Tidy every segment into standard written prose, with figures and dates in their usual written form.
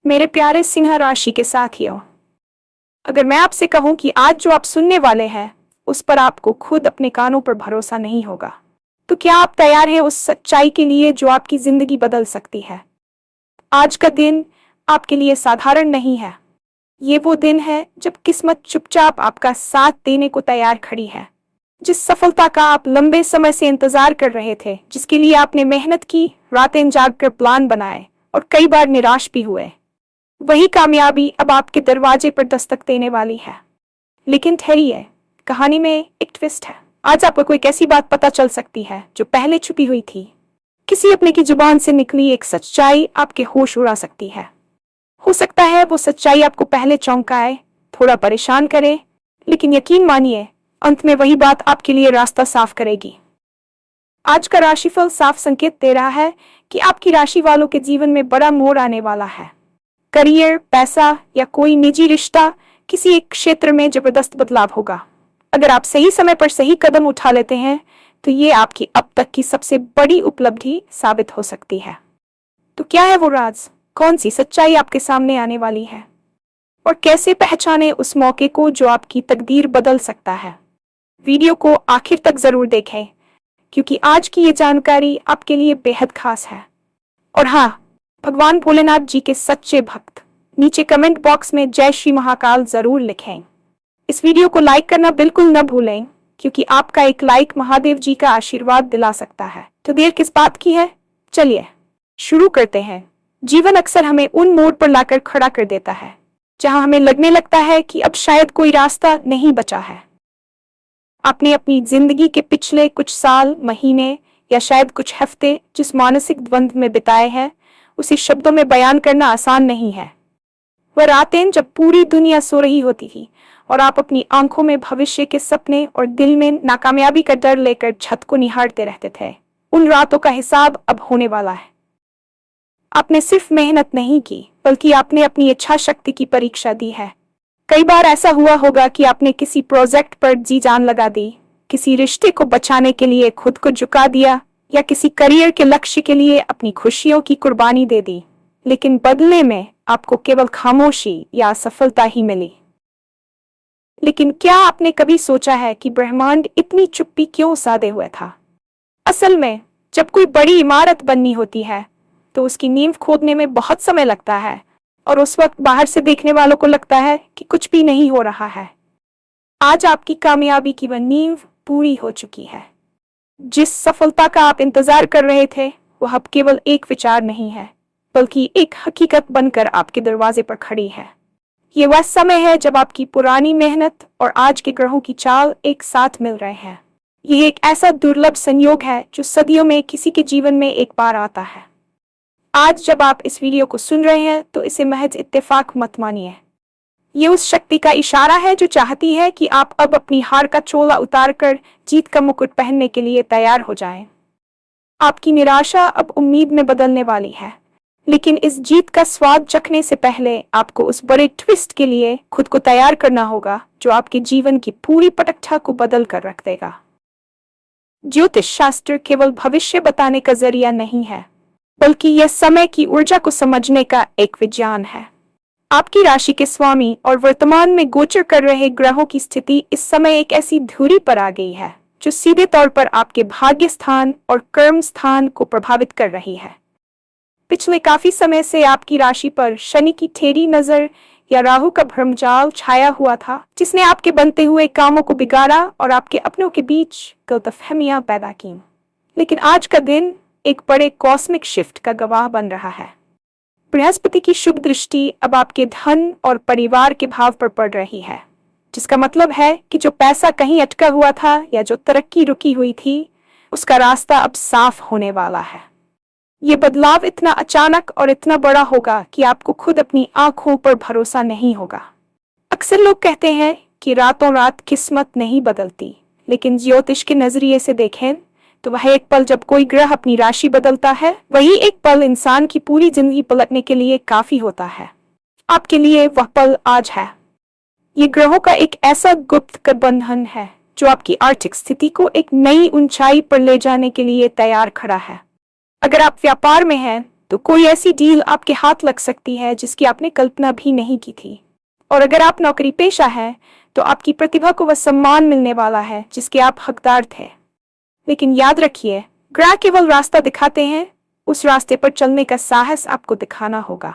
मेरे प्यारे सिंह राशि के साथियों, अगर मैं आपसे कहूं कि आज जो आप सुनने वाले हैं उस पर आपको खुद अपने कानों पर भरोसा नहीं होगा, तो क्या आप तैयार हैं उस सच्चाई के लिए जो आपकी जिंदगी बदल सकती है। आज का दिन आपके लिए साधारण नहीं है। ये वो दिन है जब किस्मत चुपचाप आपका साथ देने को तैयार खड़ी है। जिस सफलता का आप लंबे समय से इंतजार कर रहे थे, जिसके लिए आपने मेहनत की, रातें जागकर प्लान बनाए और कई बार निराश भी हुए, वही कामयाबी अब आपके दरवाजे पर दस्तक देने वाली है। लेकिन ठहरिए, कहानी में एक ट्विस्ट है। आज आपको कोई ऐसी बात पता चल सकती है जो पहले छुपी हुई थी। किसी अपने की जुबान से निकली एक सच्चाई आपके होश उड़ा सकती है। हो सकता है वो सच्चाई आपको पहले चौंकाए, थोड़ा परेशान करे, लेकिन यकीन मानिए अंत में वही बात आपके लिए रास्ता साफ करेगी। आज का राशिफल साफ संकेत दे रहा है कि आपकी राशि वालों के जीवन में बड़ा मोड़ आने वाला है। करियर, पैसा या कोई निजी रिश्ता, किसी एक क्षेत्र में जबरदस्त बदलाव होगा। अगर आप सही समय पर सही कदम उठा लेते हैं तो ये आपकी अब तक की सबसे बड़ी उपलब्धि साबित हो सकती है। तो क्या है वो राज? कौन सी सच्चाई आपके सामने आने वाली है और कैसे पहचाने उस मौके को जो आपकी तकदीर बदल सकता है? वीडियो को आखिर तक जरूर देखें, क्योंकि आज की ये जानकारी आपके लिए बेहद खास है। और हाँ, भगवान भोलेनाथ जी के सच्चे भक्त नीचे कमेंट बॉक्स में जय श्री महाकाल जरूर लिखें। इस वीडियो को लाइक करना बिल्कुल न भूलें, क्योंकि आपका एक लाइक महादेव जी का आशीर्वाद दिला सकता है। तो देर किस बात की है, चलिए शुरू करते हैं। जीवन अक्सर हमें उन मोड़ पर लाकर खड़ा कर देता है जहां हमें लगने लगता है कि अब शायद कोई रास्ता नहीं बचा है। आपने अपनी जिंदगी के पिछले कुछ साल, महीने या शायद कुछ हफ्ते जिस मानसिक द्वंद्व में बिताए हैं, उसे शब्दों में बयान करना आसान नहीं है। वह रातें जब पूरी दुनिया सो रही होती थी और आप अपनी आंखों में भविष्य के सपने और दिल में नाकामयाबी का डर लेकर छत को निहारते रहते थे, उन रातों का हिसाब अब होने वाला है। आपने सिर्फ मेहनत नहीं की, बल्कि आपने अपनी इच्छा शक्ति की परीक्षा दी है। कई बार ऐसा हुआ होगा कि आपने किसी प्रोजेक्ट पर जी जान लगा दी, किसी रिश्ते को बचाने के लिए खुद को झुका दिया या किसी करियर के लक्ष्य के लिए अपनी खुशियों की कुर्बानी दे दी, लेकिन बदले में आपको केवल खामोशी या असफलता ही मिली। लेकिन क्या आपने कभी सोचा है कि ब्रह्मांड इतनी चुप्पी क्यों साधे हुए था? असल में जब कोई बड़ी इमारत बननी होती है तो उसकी नींव खोदने में बहुत समय लगता है, और उस वक्त बाहर से देखने वालों को लगता है कि कुछ भी नहीं हो रहा है। आज आपकी कामयाबी की वह नींव पूरी हो चुकी है। जिस सफलता का आप इंतजार कर रहे थे, वह अब केवल एक विचार नहीं है, बल्कि एक हकीकत बनकर आपके दरवाजे पर खड़ी है। ये वह समय है जब आपकी पुरानी मेहनत और आज के ग्रहों की चाल एक साथ मिल रहे हैं। ये एक ऐसा दुर्लभ संयोग है जो सदियों में किसी के जीवन में एक बार आता है। आज जब आप इस वीडियो को सुन रहे हैं तो इसे महज इत्तेफाक मत मानिए। ये उस शक्ति का इशारा है जो चाहती है कि आप अब अपनी हार का चोला उतारकर जीत का मुकुट पहनने के लिए तैयार हो जाएं। आपकी निराशा अब उम्मीद में बदलने वाली है, लेकिन इस जीत का स्वाद चखने से पहले आपको उस बड़े ट्विस्ट के लिए खुद को तैयार करना होगा जो आपके जीवन की पूरी पटकथा को बदल कर रख देगा। ज्योतिष शास्त्र केवल भविष्य बताने का जरिया नहीं है, बल्कि यह समय की ऊर्जा को समझने का एक विज्ञान है। आपकी राशि के स्वामी और वर्तमान में गोचर कर रहे ग्रहों की स्थिति इस समय एक ऐसी धुरी पर आ गई है जो सीधे तौर पर आपके भाग्य स्थान और कर्म स्थान को प्रभावित कर रही है। पिछले काफी समय से आपकी राशि पर शनि की टेढ़ी नजर या राहु का भ्रमजाल छाया हुआ था, जिसने आपके बनते हुए कामों को बिगाड़ा और आपके अपनों के बीच गलतफहमियां पैदा की। लेकिन आज का दिन एक बड़े कॉस्मिक शिफ्ट का गवाह बन रहा है। बृहस्पति की शुभ दृष्टि अब आपके धन और परिवार के भाव पर पड़ रही है, जिसका मतलब है कि जो पैसा कहीं अटका हुआ था या जो तरक्की रुकी हुई थी, उसका रास्ता अब साफ होने वाला है। ये बदलाव इतना अचानक और इतना बड़ा होगा कि आपको खुद अपनी आंखों पर भरोसा नहीं होगा। अक्सर लोग कहते हैं कि रातों रात किस्मत नहीं बदलती, लेकिन ज्योतिष के नजरिए से देखें तो वह एक पल जब कोई ग्रह अपनी राशि बदलता है, वही एक पल इंसान की पूरी जिंदगी पलटने के लिए काफी होता है। आपके लिए वह पल आज है। ये ग्रहों का एक ऐसा गुप्त गठबंधन है जो आपकी आर्थिक स्थिति को एक नई ऊंचाई पर ले जाने के लिए तैयार खड़ा है। अगर आप व्यापार में हैं तो कोई ऐसी डील आपके हाथ लग सकती है जिसकी आपने कल्पना भी नहीं की थी। और अगर आप नौकरी पेशा है तो आपकी प्रतिभा को वह सम्मान मिलने वाला है जिसके आप हकदार थे। लेकिन याद रखिए, ग्रह केवल रास्ता दिखाते हैं, उस रास्ते पर चलने का साहस आपको दिखाना होगा।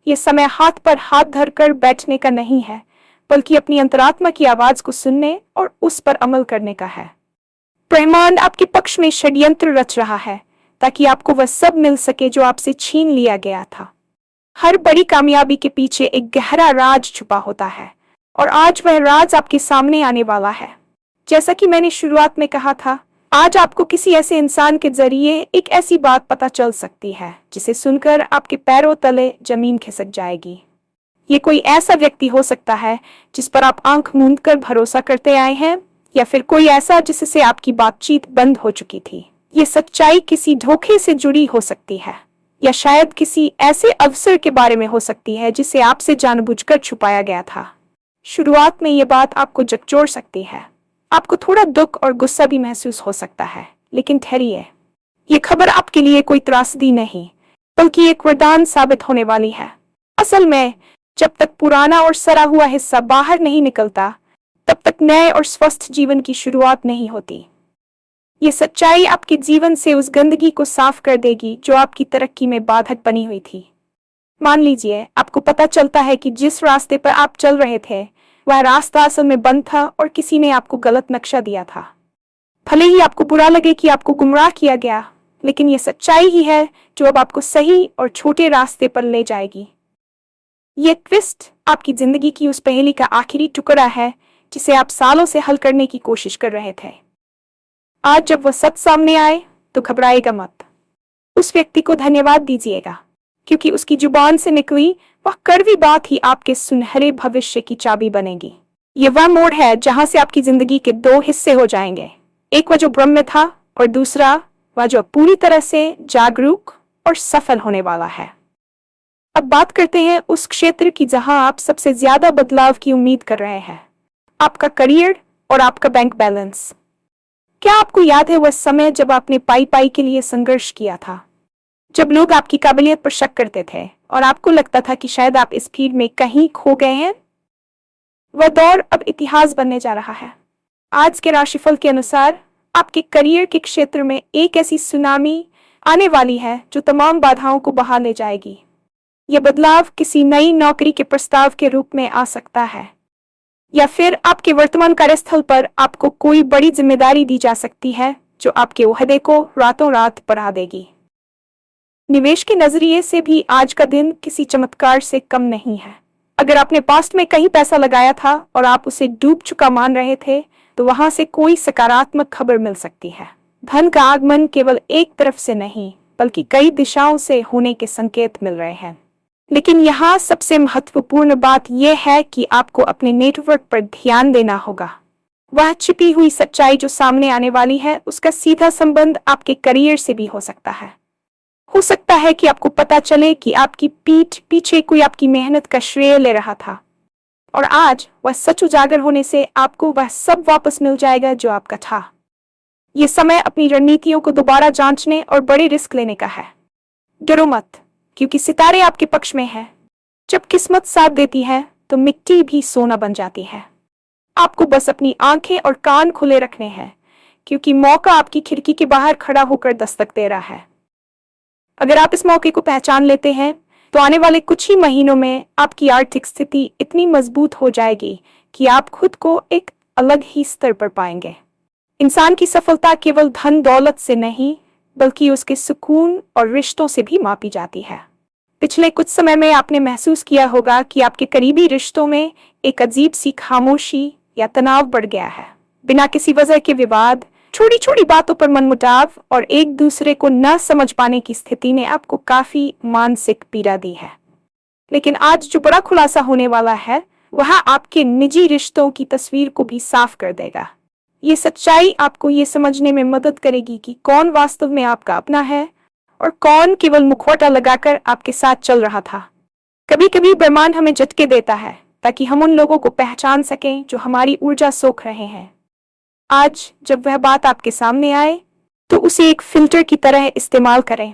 ये समय हाथ पर हाथ धरकर बैठने का नहीं है, बल्कि अपनी अंतरात्मा की आवाज को सुनने और उस पर अमल करने का है। ब्रह्मांड आपके पक्ष में षड्यंत्र रच रहा है ताकि आपको वह सब मिल सके जो आपसे छीन लिया गया था। हर बड़ी कामयाबी के पीछे एक गहरा राज छुपा होता है और आज वह राज आपके सामने आने वाला है। जैसा कि मैंने शुरुआत में कहा था, आज आपको किसी ऐसे इंसान के जरिए एक ऐसी बात पता चल सकती है जिसे सुनकर आपके पैरों तले जमीन खिसक जाएगी। ये कोई ऐसा व्यक्ति हो सकता है जिस पर आप आंख मूंद कर भरोसा करते आए हैं, या फिर कोई ऐसा जिससे आपकी बातचीत बंद हो चुकी थी। ये सच्चाई किसी धोखे से जुड़ी हो सकती है, या शायद किसी ऐसे अवसर के बारे में हो सकती है जिसे आपसे जानबूझकर छुपाया गया था। शुरुआत में ये बात आपको झकझोर सकती है, आपको थोड़ा दुख और गुस्सा भी महसूस हो सकता है, लेकिन ठहरिए, ये खबर आपके लिए कोई त्रासदी नहीं, बल्कि एक वरदान साबित होने वाली है। असल में जब तक पुराना और सड़ा हुआ हिस्सा बाहर नहीं निकलता, तब तक नए और स्वस्थ जीवन की शुरुआत नहीं होती। ये सच्चाई आपके जीवन से उस गंदगी को साफ कर देगी जो आपकी तरक्की में बाधक बनी हुई थी। मान लीजिए आपको पता चलता है कि जिस रास्ते पर आप चल रहे थे वह रास्ता असल में बंद था और किसी ने आपको गलत नक्शा दिया था। भले ही आपको बुरा लगे कि आपको गुमराह किया गया, लेकिन ये सच्चाई ही है जो अब आपको सही और छोटे रास्ते पर ले जाएगी। ये ट्विस्ट आपकी जिंदगी की उस पहेली का आखिरी टुकड़ा है जिसे आप सालों से हल करने की कोशिश कर रहे थे। आज जब वह सच सामने आए तो घबराएगा मत। उस व्यक्ति को धन्यवाद दीजिएगा, क्योंकि उसकी जुबान से निकली वह कड़वी बात ही आपके सुनहरे भविष्य की चाबी बनेगी। ये वह मोड़ है जहां से आपकी जिंदगी के दो हिस्से हो जाएंगे, एक वह जो भ्रम में था और दूसरा वह जो पूरी तरह से जागरूक और सफल होने वाला है। अब बात करते हैं उस क्षेत्र की जहां आप सबसे ज्यादा बदलाव की उम्मीद कर रहे हैं, आपका करियर और आपका बैंक बैलेंस। क्या आपको याद है वह समय जब आपने पाई पाई के लिए संघर्ष किया था, जब लोग आपकी काबिलियत पर शक करते थे और आपको लगता था कि शायद आप इस भीड़ में कहीं खो गए हैं? वह दौर अब इतिहास बनने जा रहा है। आज के राशिफल के अनुसार आपके करियर के क्षेत्र में एक ऐसी सुनामी आने वाली है जो तमाम बाधाओं को बहा ले जाएगी। यह बदलाव किसी नई नौकरी के प्रस्ताव के रूप में आ सकता है, या फिर आपके वर्तमान कार्यस्थल पर आपको कोई बड़ी जिम्मेदारी दी जा सकती है जो आपके ओहदे को रातों रात बढ़ा देगी। निवेश के नजरिए से भी आज का दिन किसी चमत्कार से कम नहीं है। अगर आपने पास्ट में कहीं पैसा लगाया था और आप उसे डूब चुका मान रहे थे, तो वहां से कोई सकारात्मक खबर मिल सकती है। धन का आगमन केवल एक तरफ से नहीं, बल्कि कई दिशाओं से होने के संकेत मिल रहे हैं। लेकिन यहाँ सबसे महत्वपूर्ण बात यह है कि आपको अपने नेटवर्क पर ध्यान देना होगा। वह छिपी हुई सच्चाई जो सामने आने वाली है, उसका सीधा संबंध आपके करियर से भी हो सकता है। हो सकता है कि आपको पता चले कि आपकी पीठ पीछे कोई आपकी मेहनत का श्रेय ले रहा था, और आज वह सच उजागर होने से आपको वह सब वापस मिल जाएगा जो आपका था। ये समय अपनी रणनीतियों को दोबारा जांचने और बड़े रिस्क लेने का है। डरो मत, क्योंकि सितारे आपके पक्ष में हैं। जब किस्मत साथ देती है तो मिट्टी भी सोना बन जाती है। आपको बस अपनी आंखें और कान खुले रखने हैं, क्योंकि मौका आपकी खिड़की के बाहर खड़ा होकर दस्तक दे रहा है। अगर आप इस मौके को पहचान लेते हैं तो आने वाले कुछ ही महीनों में आपकी आर्थिक स्थिति इतनी मजबूत हो जाएगी कि आप खुद को एक अलग ही स्तर पर पाएंगे। इंसान की सफलता केवल धन दौलत से नहीं, बल्कि उसके सुकून और रिश्तों से भी मापी जाती है। पिछले कुछ समय में आपने महसूस किया होगा कि आपके करीबी रिश्तों में एक अजीब सी खामोशी या तनाव बढ़ गया है। बिना किसी वजह के विवाद, छोटी छोटी बातों पर मनमुटाव और एक दूसरे को न समझ पाने की स्थिति ने आपको काफी मानसिक पीड़ा दी है। लेकिन आज जो बड़ा खुलासा होने वाला है, वह आपके निजी रिश्तों की तस्वीर को भी साफ कर देगा। ये सच्चाई आपको ये समझने में मदद करेगी कि कौन वास्तव में आपका अपना है और कौन केवल मुखौटा लगाकर आपके साथ चल रहा था। कभी कभी ब्रह्मांड हमें झटके देता है ताकि हम उन लोगों को पहचान सकें जो हमारी ऊर्जा सोख रहे हैं। आज जब वह बात आपके सामने आए तो उसे एक फिल्टर की तरह इस्तेमाल करें।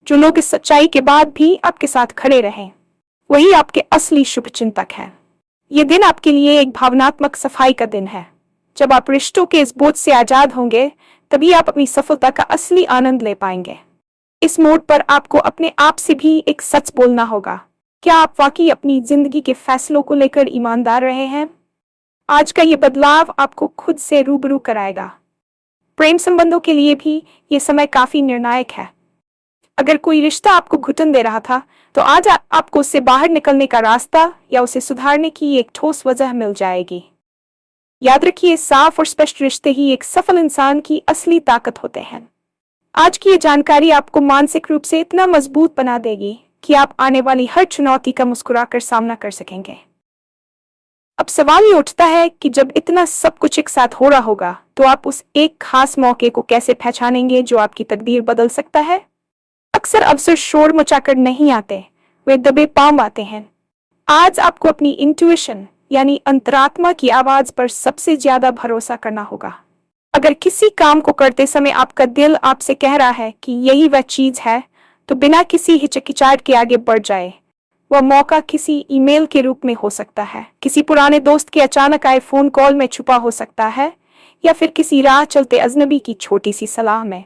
जो लोग इस सच्चाई के बाद भी आपके साथ खड़े रहें, वही आपके असली शुभचिंतक हैं। ये दिन आपके लिए एक भावनात्मक सफाई का दिन है। जब आप रिश्तों के इस बोझ से आजाद होंगे, तभी आप अपनी सफलता का असली आनंद ले पाएंगे। इस मोड़ पर आपको अपने आप से भी एक सच बोलना होगा। क्या आप वाकई अपनी जिंदगी के फैसलों को लेकर ईमानदार रहे हैं? आज का ये बदलाव आपको खुद से रूबरू कराएगा। प्रेम संबंधों के लिए भी ये समय काफी निर्णायक है। अगर कोई रिश्ता आपको घुटन दे रहा था, तो आज आपको उससे बाहर निकलने का रास्ता या उसे सुधारने की एक ठोस वजह मिल जाएगी। याद रखिए, साफ और स्पष्ट रिश्ते ही एक सफल इंसान की असली ताकत होते हैं। आज की ये जानकारी आपको मानसिक रूप से इतना मजबूत बना देगी कि आप आने वाली हर चुनौती का मुस्कुराकर सामना कर सकेंगे। अब सवाल ये उठता है कि जब इतना सब कुछ एक साथ हो रहा होगा, तो आप उस एक खास मौके को कैसे पहचानेंगे जो आपकी तकदीर बदल सकता है? अक्सर अवसर शोर मचाकर नहीं आते, वे दबे पांव आते हैं। आज आपको अपनी इंट्यूशन यानी अंतरात्मा की आवाज पर सबसे ज्यादा भरोसा करना होगा। अगर किसी काम को करते समय आपका दिल आपसे कह रहा है कि यही वह चीज है, तो बिना किसी हिचकिचाहट के आगे बढ़ जाए। वह मौका किसी ईमेल के रूप में हो सकता है, किसी पुराने दोस्त के अचानक आए फोन कॉल में छुपा हो सकता है, या फिर किसी राह चलते अजनबी की छोटी सी सलाह में।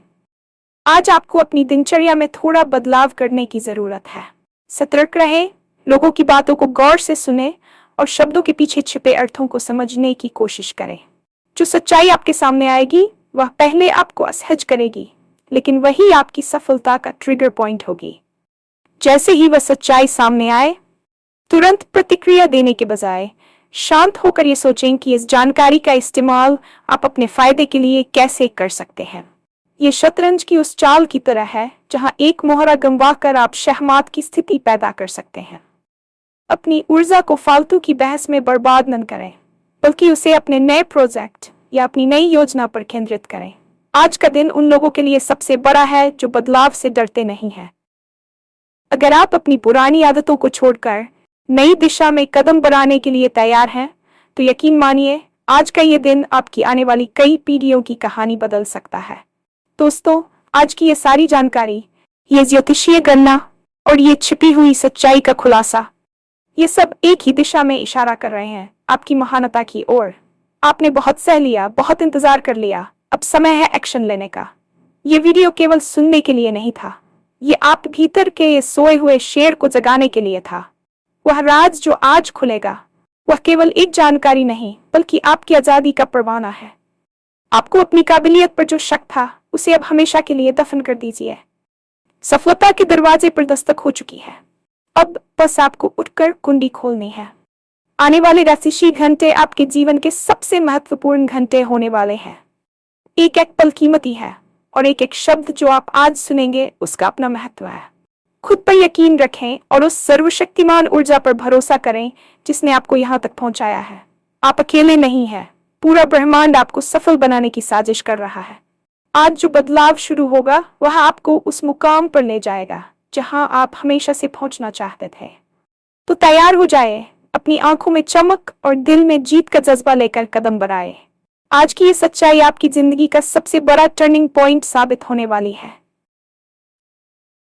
आज आपको अपनी दिनचर्या में थोड़ा बदलाव करने की जरूरत है। सतर्क रहे, लोगों की बातों को गौर से सुने और शब्दों के पीछे छिपे अर्थों को समझने की कोशिश करें। जो सच्चाई आपके सामने आएगी, वह पहले आपको असहज करेगी, लेकिन वही आपकी सफलता का ट्रिगर पॉइंट होगी। जैसे ही वह सच्चाई सामने आए, तुरंत प्रतिक्रिया देने के बजाय शांत होकर ये सोचें कि इस जानकारी का इस्तेमाल आप अपने फायदे के लिए कैसे कर सकते हैं। ये शतरंज की उस चाल की तरह है जहां एक मोहरा गंवाकर आप शहमात की स्थिति पैदा कर सकते हैं। अपनी ऊर्जा को फालतू की बहस में बर्बाद न करें, बल्कि उसे अपने नए प्रोजेक्ट या अपनी नई योजना पर केंद्रित करें। आज का दिन उन लोगों के लिए सबसे बड़ा है जो बदलाव से डरते नहीं हैं। अगर आप अपनी पुरानी आदतों को छोड़कर नई दिशा में कदम बढ़ाने के लिए तैयार हैं, तो यकीन मानिए, आज का ये दिन आपकी आने वाली कई पीढ़ियों की कहानी बदल सकता है। दोस्तों, आज की ये सारी जानकारी, ये ज्योतिषीय गणना और ये छिपी हुई सच्चाई का खुलासा, ये सब एक ही दिशा में इशारा कर रहे हैं, आपकी महानता की ओर। आपने बहुत सह लिया, बहुत इंतजार कर लिया, अब समय है एक्शन लेने का। ये वीडियो केवल सुनने के लिए नहीं था, ये आप भीतर के ये सोए हुए शेर को जगाने के लिए था। वह राज जो आज खुलेगा, वह केवल एक जानकारी नहीं, बल्कि आपकी आजादी का परवाना है। आपको अपनी काबिलियत पर जो शक था, उसे अब हमेशा के लिए दफन कर दीजिए। सफलता के दरवाजे पर दस्तक हो चुकी है। अब बस आपको उठकर कुंडी खोलनी है। आने वाले राशि घंटे आपके जीवन के सबसे महत्वपूर्ण घंटे होने वाले हैं। एक एक पल कीमती है और एक एक शब्द जो आप आज सुनेंगे, उसका अपना महत्व है। खुद पर यकीन रखें और उस सर्वशक्तिमान ऊर्जा पर भरोसा करें जिसने आपको यहाँ तक पहुंचाया है। आप अकेले नहीं हैं, पूरा ब्रह्मांड आपको सफल बनाने की साजिश कर रहा है। आज जो बदलाव शुरू होगा, वह आपको उस मुकाम पर ले जाएगा जहां आप हमेशा से पहुंचना चाहते थे। तो तैयार हो जाए, अपनी आंखों में चमक और दिल में जीत का जज्बा लेकर कदम बढ़ाए। आज की ये सच्चाई आपकी जिंदगी का सबसे बड़ा टर्निंग पॉइंट साबित होने वाली है।